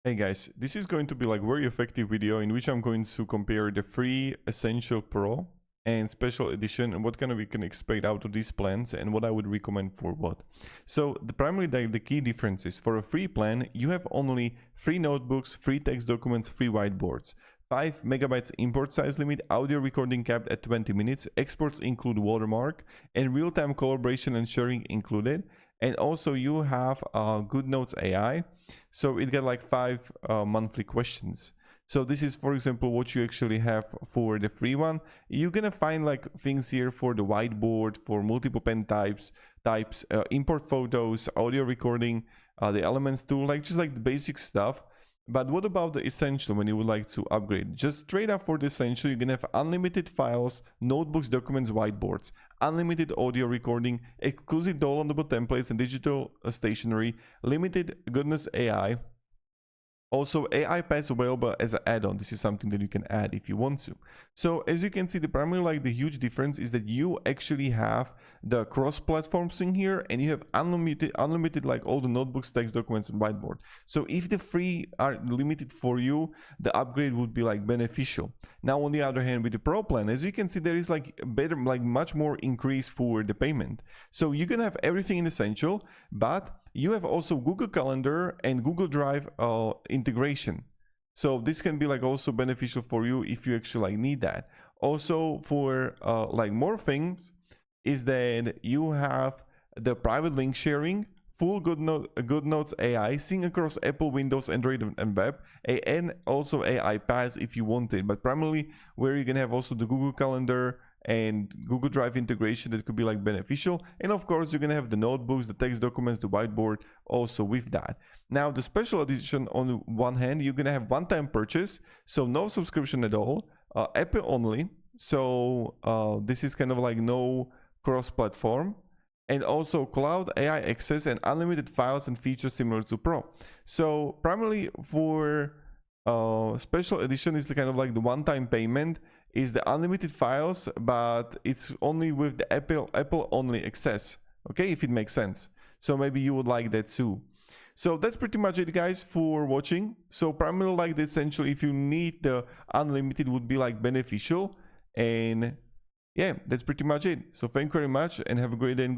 Hey guys, this is going to be like very effective video in which I'm going to compare the free Essential Pro and Special Edition and what kind of we can expect out of these plans and what I would recommend for what. So the key difference is for a free plan, you have only free notebooks, free text documents, free whiteboards. 5 megabytes import size limit, audio recording capped at 20 minutes, exports include watermark, and real-time collaboration and sharing included. And also you have Goodnotes AI, so it got like 5 monthly questions. So this is, for example, what you actually have for the free one. You're gonna find like things here for the whiteboard, for multiple pen types, import photos, audio recording, the elements tool, like just like the basic stuff. But what about the Essential when you would like to upgrade? Just straight up for the Essential, you're gonna have unlimited files, notebooks, documents, whiteboards, unlimited audio recording, exclusive downloadable templates and digital stationery, limited Goodness AI. Also, AI Pass available as an add-on. This is something that you can add if you want to. So as you can see, the huge difference is that you actually have the cross-platform thing here, and you have unlimited like all the notebooks, text documents, and whiteboard. So if the free are limited for you, the upgrade would be like beneficial. Now, on the other hand, with the Pro plan, as you can see, there is like much more increase for the payment. So you can have everything in Essential, but you have also Google Calendar and Google Drive integration. So this can be like also beneficial for you if you actually like need that. Also for like more things is that you have the private link sharing, full Goodnotes AI, sync across Apple, Windows, Android, and web, and also AI Pass if you want it. But primarily where you can have also the Google Calendar and Google Drive integration that could be like beneficial. And of course, you're gonna have the notebooks, the text documents, the whiteboard also with that. Now, the special edition, on one hand, you're gonna have one-time purchase, so no subscription at all, Apple only. So this is kind of like no cross-platform, and also cloud AI access and unlimited files and features similar to Pro. So primarily for special edition is the kind of like the one-time payment, is the unlimited files, but it's only with the Apple only access. Okay, if it makes sense. So maybe you would like that too. So that's pretty much it, guys, for watching. So primarily like the Essential, if you need the unlimited, would be like beneficial. And yeah, that's pretty much it. So thank you very much and have a great day.